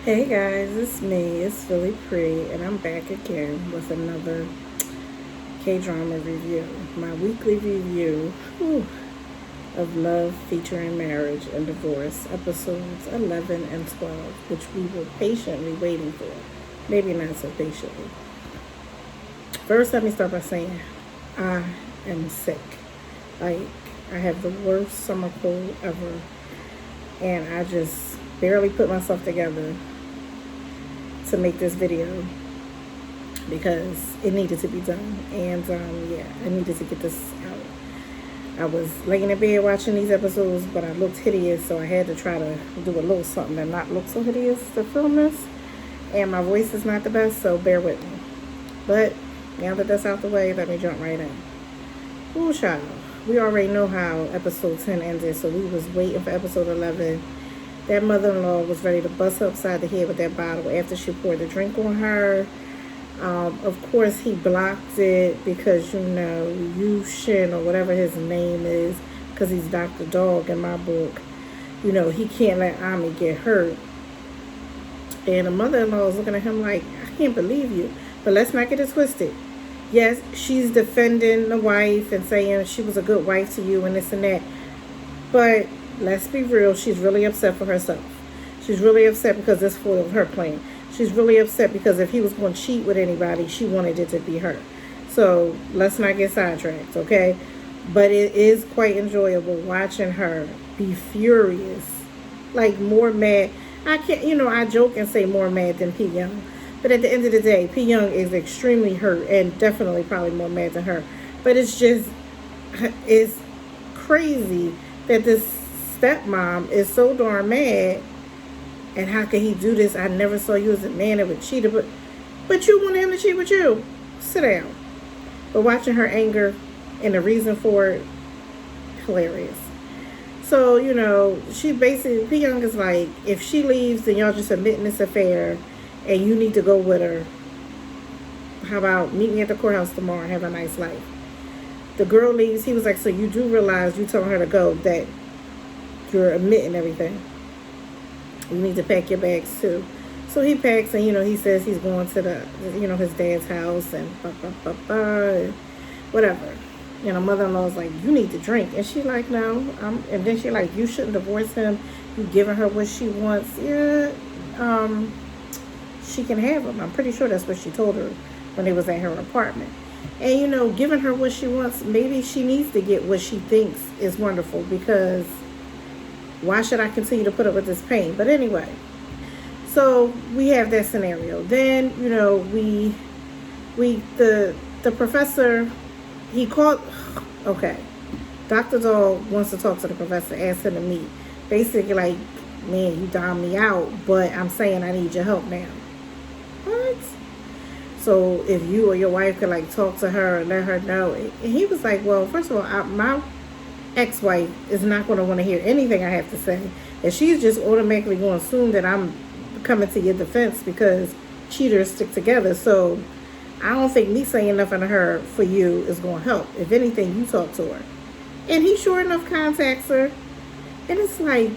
Hey guys, it's me, it's Philly Pre, and I'm back again with another K-drama review. My weekly review of Love Featuring Marriage and Divorce, episodes 11 and 12, which we were patiently waiting for. Maybe not so patiently. First, let me start by saying I am sick. Like, I have the worst summer cold ever, and I just barely put myself together to make this video because it needed to be done. And yeah, I needed to get this out. I was laying in bed watching these episodes, but I looked hideous, so I had to try to do a little something and not look so hideous to film this. And my voice is not the best, so bear with me. But now that that's out the way, let me jump right in. Ooh, child. We already know how episode 10 ended, so we was waiting for episode 11. That mother-in-law was ready to bust her upside the head with that bottle after she poured the drink on her. Of course, he blocked it because, Yushin or whatever his name is, because he's Dr. Dog in my book, he can't let Ami get hurt. And the mother-in-law is looking at him like, I can't believe you. But let's not get it twisted. Yes, she's defending the wife and saying she was a good wife to you and this and that. But let's be real, she's really upset for herself. She's really upset because this foiled her plan. She's really upset because if he was going to cheat with anybody, she wanted it to be her. So let's not get sidetracked, okay? But it is quite enjoyable watching her be furious, like more mad. I can't, I joke and say more mad than P Young. But at the end of the day, P Young is extremely hurt and definitely probably more mad than her. But it's crazy that this stepmom is so darn mad. And how can he do this? I never saw you as a man that would cheat. But you want him to cheat with you. Sit down. But watching her anger and the reason for it, hilarious. So, she basically, P Young is like, if she leaves, then y'all just admitting this affair and you need to go with her. How about meet me at the courthouse tomorrow and have a nice life? The girl leaves. He was like, so you do realize you telling her to go, that you're admitting everything. You need to pack your bags too. So he packs and, he says he's going to the, his dad's house and whatever. Mother-in-law's like, you need to drink. And she like, no. And then she like, you shouldn't divorce him. You giving her what she wants. Yeah, she can have him. I'm pretty sure that's what she told her when they was at her apartment. And, giving her what she wants, maybe she needs to get what she thinks is wonderful, because why should I continue to put up with this pain? But anyway, so we have that scenario. Then, the professor, he called, okay, Dr. Dog wants to talk to the professor, ask him to meet. Basically like, man, you down me out, but I'm saying I need your help now. What? So if you or your wife could like talk to her and let her know. And he was like, well, first of all, my ex-wife is not going to want to hear anything I have to say. And she's just automatically going to assume that I'm coming to your defense because cheaters stick together. So I don't think me saying nothing to her for you is going to help. If anything, you talk to her. And he sure enough contacts her. And it's like,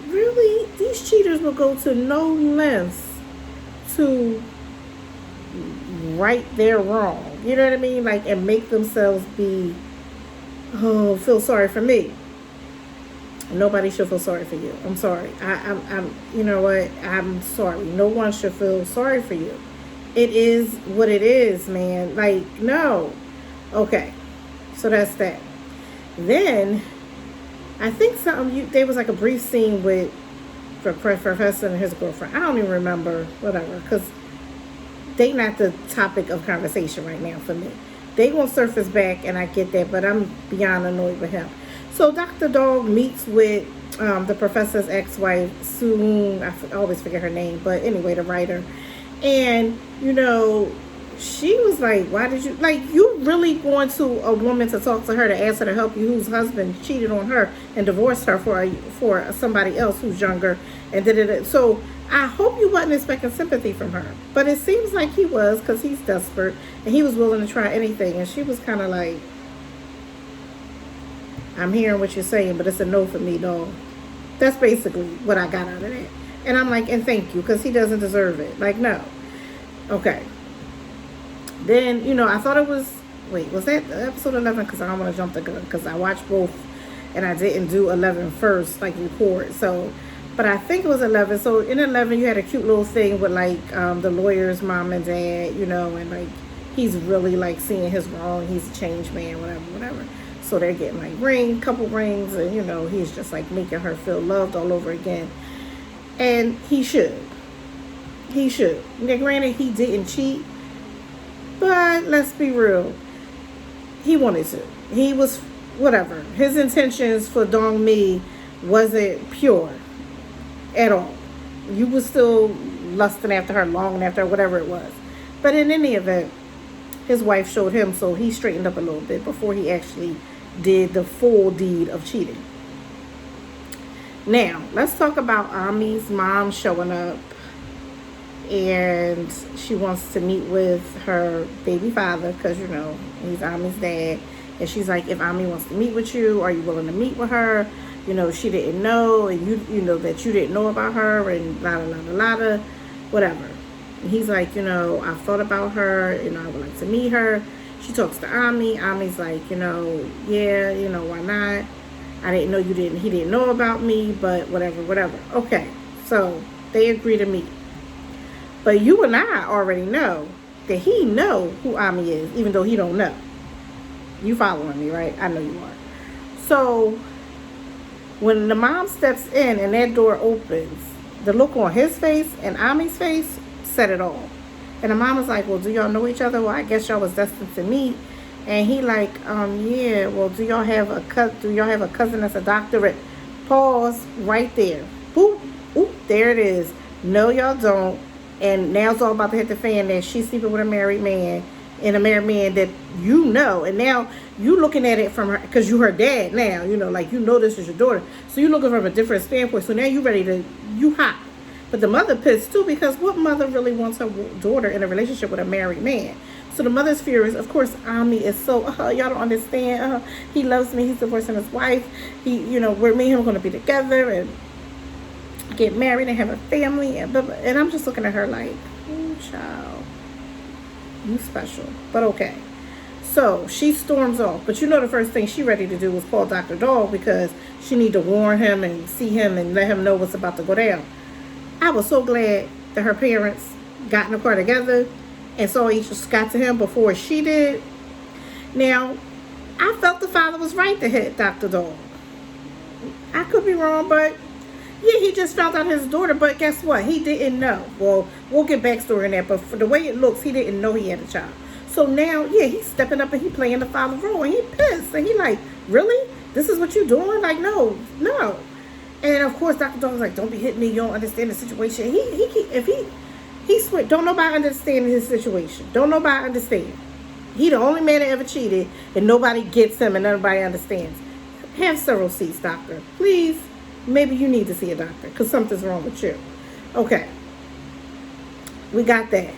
really? These cheaters will go to no lengths to right their wrong. You know what I mean? Like, and make themselves be, oh, feel sorry for me. Nobody should feel sorry for you. I'm sorry. I'm you know what? I'm sorry. No one should feel sorry for you. It is what it is, man. Like, no. Okay. So that's that. Then, I think there was like a brief scene with the professor and his girlfriend. I don't even remember, whatever, because they not the topic of conversation right now for me. They won't surface back, and I get that, but I'm beyond annoyed with him. So Dr. Dog meets with the professor's ex-wife, Soon. I always forget her name, but anyway, the writer. And, she was like, why did you, like, you really going to a woman to talk to her to ask her to help you whose husband cheated on her and divorced her for somebody else who's younger and did it. So I hope you wasn't expecting sympathy from her. But it seems like he was, because he's desperate and he was willing to try anything. And she was kind of like, I'm hearing what you're saying, but it's a no for me, dog. That's basically what I got out of that. And I'm like, and thank you, because he doesn't deserve it. Like, no. Okay. Then, I thought it was, wait, was that episode 11? Because I don't want to jump the gun, because I watched both, and I didn't do 11 first, like record. So, but I think it was 11. So in 11, you had a cute little thing with, like, the lawyer's mom and dad, and, like, he's really, like, seeing his wrong. He's a changed man, whatever. So they're getting, like, couple rings, and, he's just, like, making her feel loved all over again. And he should. Now, granted, he didn't cheat, but let's be real. He wanted to. He was, whatever. His intentions for Dong Mi wasn't pure at all. You was still lusting after her, longing after her, whatever it was. But in any event, his wife showed him, so he straightened up a little bit before he actually did the full deed of cheating. Now, let's talk about Ami's mom showing up, and she wants to meet with her baby father because, he's Ami's dad. And she's like, if Ami wants to meet with you, are you willing to meet with her? She didn't know, and that you didn't know about her, and la, whatever. And he's like, I've thought about her, I would like to meet her. She talks to Ami. Ami's like, yeah, why not? I didn't know he didn't know about me, but whatever. Okay, so they agree to meet. But you and I already know that he know who Ami is, even though he don't know. You following me, right? I know you are. So when the mom steps in and that door opens, the look on his face and Ami's face said it all. And the mom was like, well, do y'all know each other? Well, I guess y'all was destined to meet. And he like, yeah, well, do y'all have a cousin that's a doctorate? Pause right there. Boop, oop, there it is. No, y'all don't. And now it's all about to hit the fan that she's sleeping with a married man, and a married man that and now you looking at it from her, because you her dad now, this is your daughter. So you looking from a different standpoint. So now you hot. But the mother pissed too, because what mother really wants her daughter in a relationship with a married man? So the mother's fear is, of course, Ami is so, y'all don't understand. He loves me. He's divorcing his wife. Me and him are going to be together and get married and have a family. And I'm just looking at her like, oh, child, you special. But okay. So she storms off. But the first thing she ready to do was call Dr. Dog, because she need to warn him and see him and let him know what's about to go down. I was so glad that her parents got in the car together and saw each got to him before she did. Now, I felt the father was right to hit Dr. Dog. I could be wrong, but yeah, he just found out his daughter. But guess what? He didn't know. Well, we'll get backstory in that. But for the way it looks, he didn't know he had a child. So now, yeah, he's stepping up and he playing the father role. And he pissed. And he like, really? This is what you doing? Like, no. And of course, Dr. Dog was like, don't be hitting me. You don't understand the situation. He swear, don't nobody understand his situation. Don't nobody understand. He the only man that ever cheated, and nobody gets him, and nobody understands. Have several seats, doctor. Please, maybe you need to see a doctor, because something's wrong with you. Okay. We got that.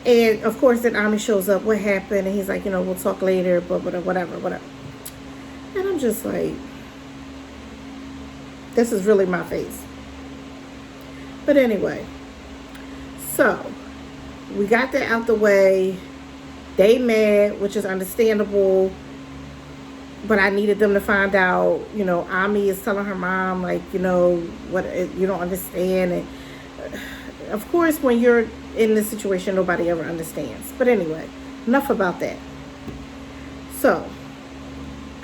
And, of course, then Ami shows up. What happened? And he's like, we'll talk later, but whatever. And I'm just like, this is really my face. But anyway. So, we got that out the way. They mad, which is understandable. But I needed them to find out, Ami is telling her mom, like, what you don't understand. And of course, when you're in this situation, nobody ever understands. But anyway, enough about that. So,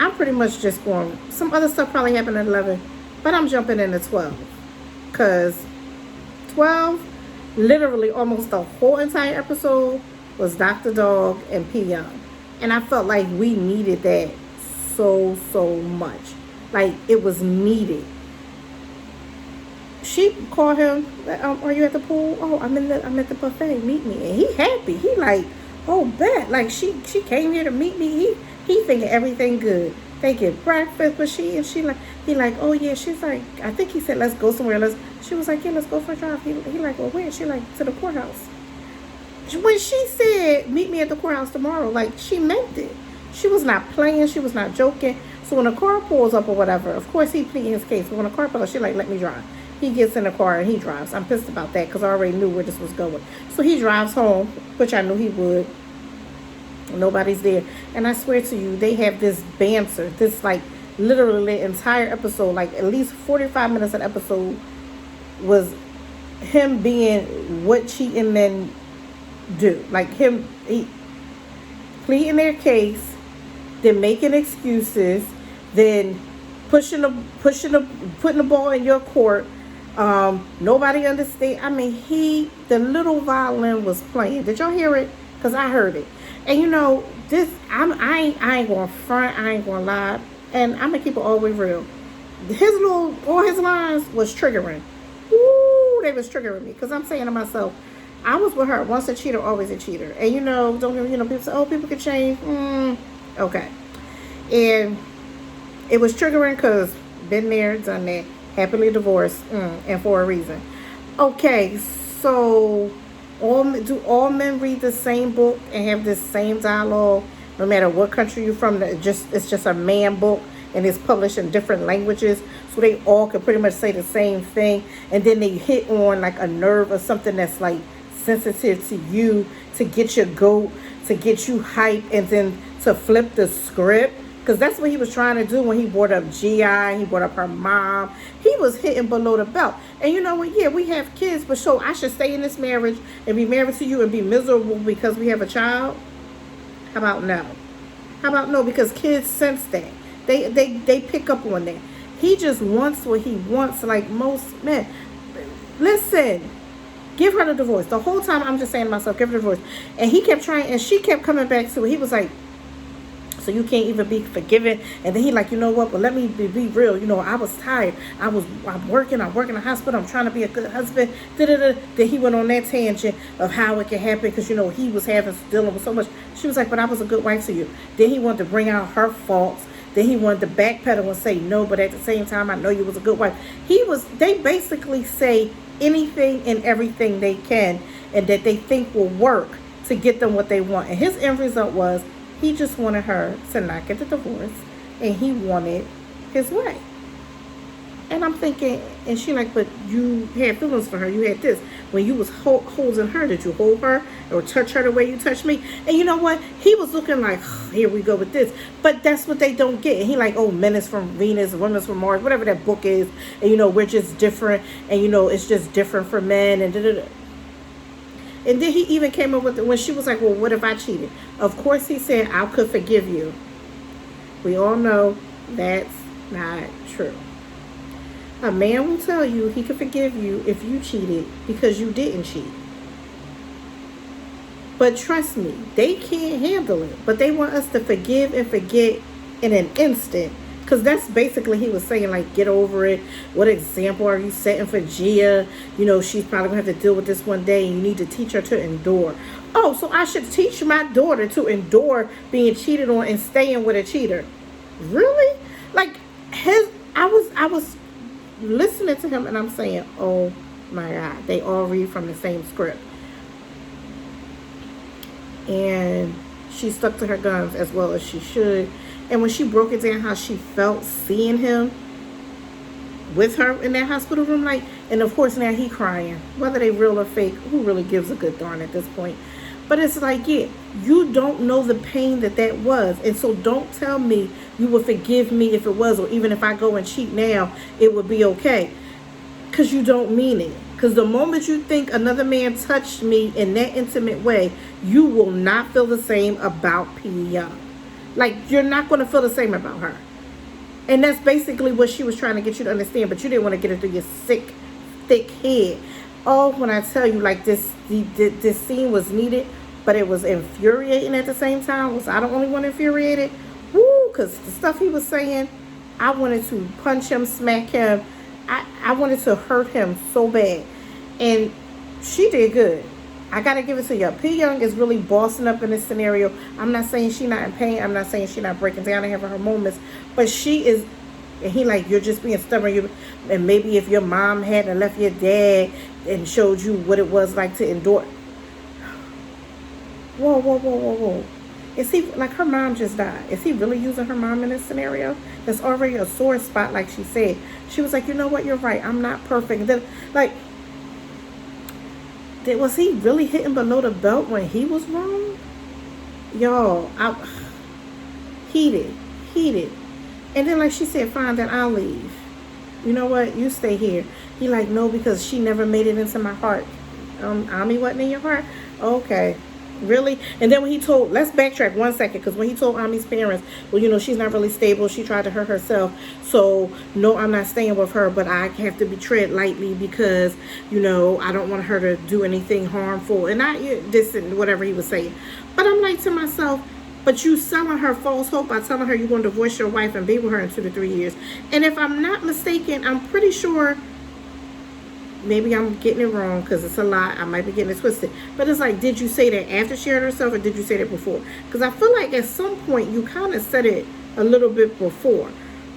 I'm pretty much just going, some other stuff probably happened at 11, but I'm jumping into 12. Because 12, literally almost the whole entire episode was Dr. Dog and P Young. And I felt like we needed that so much. Like, it was needed. She called him, are you at the pool? Oh, I'm at the buffet, meet me. And he happy. He like, oh, bet. Like, she came here to meet me. He thinking everything good. They get breakfast, but he like, oh yeah. She's like, I think he said, let's go somewhere. She was like, yeah, let's go for a drive. He like, well, where? She like, to the courthouse. When she said, meet me at the courthouse tomorrow, like, she meant it. She was not playing. She was not joking. So when a car pulls up or whatever, of course he pleading his case. But when a car pulls up, she like, let me drive. he gets in the car and he drives. I'm pissed about that because I already knew where this was going. So he drives home, which I knew he would. Nobody's there. And I swear to you, they have this banter. This, like, literally the entire episode, like at least 45 minutes of the episode was him being what cheating men do. Like he pleading their case, then making excuses, then putting the ball in your court. Nobody understand. I mean, the little violin was playing. Did y'all hear it? Because I heard it. And you know, I ain't gonna front, I ain't gonna lie, and I'm gonna keep it all the way real. All his lines was triggering. Ooh, they was triggering me, because I'm saying to myself, I was with her. Once a cheater, always a cheater. And you know, people say, oh, people can change. Okay. And it was triggering because been there, done that, happily divorced, and for a reason. Okay, so do all men read the same book and have this same dialogue, no matter what country you're from? It's just a man book, and it's published in different languages, so they all can pretty much say the same thing, and then they hit on like a nerve or something that's like sensitive to you, to get your goat, to get you hype, and then to flip the script. Because that's what he was trying to do when he brought up G.I., he brought up her mom. He was hitting below the belt. And you know what? Yeah, we have kids, but so I should stay in this marriage and be married to you and be miserable because we have a child? How about no? How about no? Because kids sense that. They pick up on that. He just wants what he wants, like most men. Listen, give her the divorce. The whole time I'm just saying to myself, give her the divorce. And he kept trying, and she kept coming back to it. He was like, so you can't even be forgiven? And then he like, you know what? Well, let me be real. You know, I was tired. I'm working. I work in the hospital. I'm trying to be a good husband. Then he went on that tangent of how it can happen because, you know, he was dealing with so much. She was like, but I was a good wife to you. Then he wanted to bring out her faults. Then he wanted to backpedal and say no, but at the same time, I know you was a good wife. They basically say anything and everything they can and that they think will work to get them what they want. And his end result was, he just wanted her to not get the divorce, and he wanted his way. And I'm thinking, and she like, but you had feelings for her. You had this. When you was holding her, did you hold her or touch her the way you touched me? And you know what? He was looking like, here we go with this. But that's what they don't get. And he like, oh, men is from Venus, women's from Mars, whatever that book is. And, you know, we're just different. And, you know, it's just different for men. And da-da-da. And then he even came up with it when she was like, well, what if I cheated? Of course he said, I could forgive you. We all know that's not true. A man will tell you he could forgive you if you cheated because you didn't cheat. But trust me, they can't handle it. But they want us to forgive and forget in an instant. Because that's basically, he was saying, like, get over it. What example are you setting for Gia? You know, she's probably going to have to deal with this one day, and you need to teach her to endure. Oh, so I should teach my daughter to endure being cheated on and staying with a cheater. Really? Like, I was listening to him, and I'm saying, oh, my God. They all read from the same script. And she stuck to her guns as well as she should. And when she broke it down how she felt seeing him with her in that hospital room, like, and of course now he crying. Whether they real or fake, who really gives a good darn at this point? But it's like, yeah, you don't know the pain that was. And so don't tell me you will forgive me if it was, or even if I go and cheat now, it would be okay. Because you don't mean it. Because the moment you think another man touched me in that intimate way, you will not feel the same about P. Young. Like, you're not going to feel the same about her. And that's basically what she was trying to get you to understand. But you didn't want to get it through your sick, thick head. Oh, when I tell you, like, this scene was needed, but it was infuriating at the same time. Was I the only one infuriated? Woo, because the stuff he was saying, I wanted to punch him, smack him. I wanted to hurt him so bad. And she did good. I got to give it to you. P. Young is really bossing up in this scenario. I'm not saying she's not in pain. I'm not saying she's not breaking down and having her moments. But she is, and he like, you're just being stubborn. And maybe if your mom hadn't left your dad and showed you what it was like to endure. Whoa. Is he, like, her mom just died. Is he really using her mom in this scenario? That's already a sore spot, like she said. She was like, you know what, you're right. I'm not perfect. Then, like, was he really hitting below the belt when he was wrong? Y'all, heated. And then, like she said, fine, then I'll leave. You know what? You stay here. He like, no, because she never made it into my heart. Ami wasn't in your heart? Okay. Really? And then when he told, let's backtrack 1 second, because when he told Ami's parents, well, you know, she's not really stable. She tried to hurt herself. So, no, I'm not staying with her, but I have to be tread lightly because, you know, I don't want her to do anything harmful. And this and whatever he was saying. But I'm like to myself, but you selling her false hope by telling her you're going to divorce your wife and be with her in 2 to 3 years. And if I'm not mistaken, I'm pretty sure, maybe I'm getting it wrong because it's a lot. I might be getting it twisted. But it's like, did you say that after she hurt herself or did you say that before? Because I feel like at some point you kind of said it a little bit before.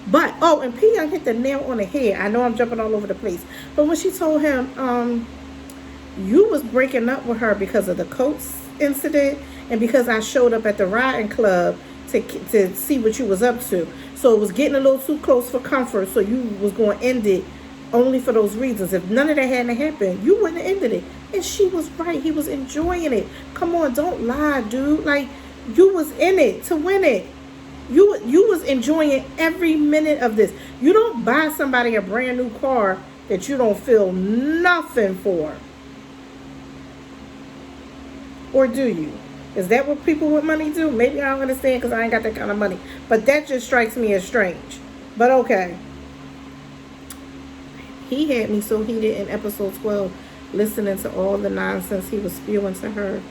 But, oh, and P Young hit the nail on the head. I know I'm jumping all over the place. But when she told him, you was breaking up with her because of the coats incident and because I showed up at the riding club to see what you was up to. So it was getting a little too close for comfort, so you was going to end it only for those reasons. If none of that hadn't happened, you wouldn't have ended it. And she was right. He was enjoying it. Come on, don't lie, dude. Like, you was in it to win it. You was enjoying every minute of this. You don't buy somebody a brand new car that you don't feel nothing for. Or do you? Is that what people with money do? Maybe I don't understand because I ain't got that kind of money. But that just strikes me as strange. But okay. He had me so heated in episode 12, listening to all the nonsense he was spewing to her.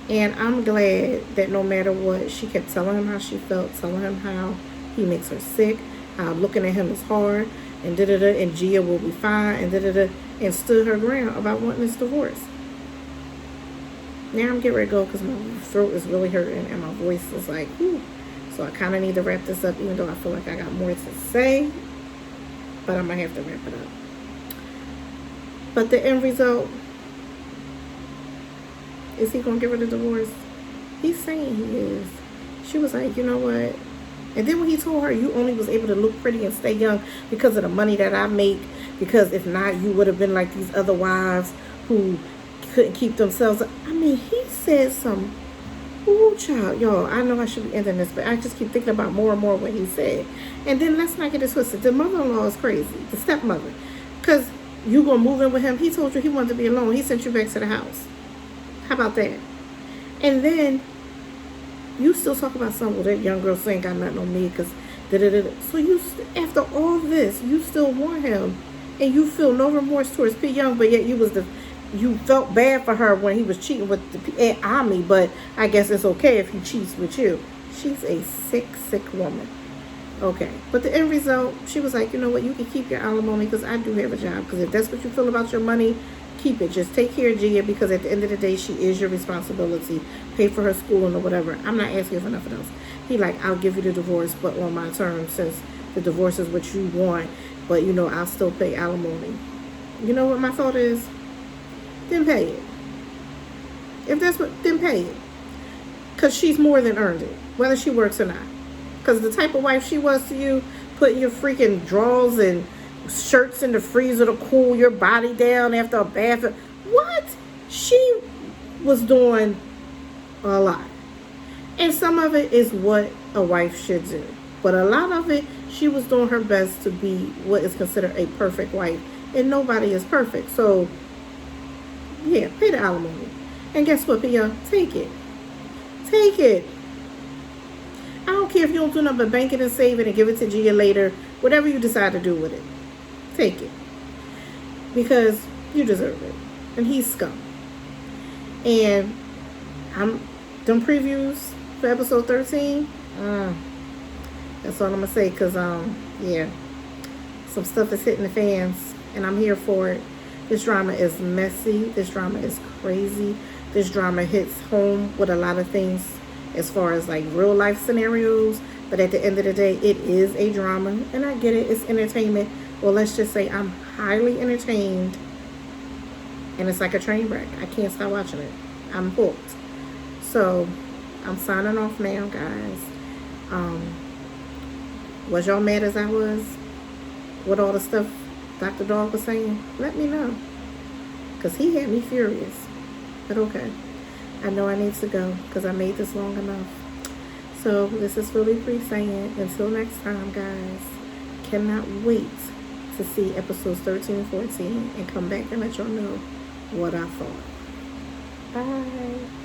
And I'm glad that no matter what, she kept telling him how she felt, telling him how he makes her sick, how looking at him is hard, and da-da-da, and Gia will be fine, and da-da-da, and stood her ground about wanting this divorce. Now I'm getting ready to go because my throat is really hurting and my voice is like, whew. So I kind of need to wrap this up, even though I feel like I got more to say. But I'm going to have to wrap it up. But the end result, is he going to give her the divorce? He's saying he is. She was like, you know what? And then when he told her, you only was able to look pretty and stay young because of the money that I make. Because if not, you would have been like these other wives who couldn't keep themselves. I mean, he said some, ooh, child, y'all, I know I should be ending this, but I just keep thinking about more and more what he said. And then let's not get it twisted. The mother-in-law is crazy, the stepmother, because you gonna move in with him. He told you he wanted to be alone. He sent you back to the house. How about that? And then you still talk about something. Well, that young girl saying got nothing on me because da-da-da-da. So you, after all this, you still want him, and you feel no remorse towards P Young, but yet you felt bad for her when he was cheating with the Ami, but I guess it's okay if he cheats with you. She's a sick woman. Okay. But the end result, she was like, you know what, you can keep your alimony because I do have a job. Because if that's what you feel about your money, keep it. Just take care of Gia because at the end of the day, she is your responsibility. Pay for her schooling or whatever. I'm not asking for nothing else. He like, I'll give you the divorce, but on my terms, since the divorce is what you want. But, you know, I'll still pay alimony. You know what my thought is? Then pay it. If that's what, then pay it. Because she's more than earned it, whether she works or not. Because the type of wife she was to you, putting your freaking drawers and shirts in the freezer to cool your body down after a bath. What? She was doing a lot. And some of it is what a wife should do. But a lot of it, she was doing her best to be what is considered a perfect wife. And nobody is perfect. So, yeah, pay the alimony. And guess what, Pia? Take it. Take it. I don't care if you don't do nothing but bank it and save it and give it to Gia later. Whatever you decide to do with it. Take it. Because you deserve it. And he's scum. And I'm done previews for episode 13. That's all I'm going to say. Because, yeah. Some stuff is hitting the fans. And I'm here for it. This drama is messy. This drama is crazy. This drama hits home with a lot of things as far as like real life scenarios. But at the end of the day, it is a drama. And I get it. It's entertainment. Well, let's just say I'm highly entertained. And it's like a train wreck. I can't stop watching it. I'm hooked. So, I'm signing off now, guys. Um, was y'all mad as I was with all the stuff Dr. Dog was saying? Let me know. Because he had me furious. But okay. I know I need to go because I made this long enough. So this is Philly Free saying, until next time, guys, cannot wait to see episodes 13 and 14 and come back and let y'all know what I thought. Bye.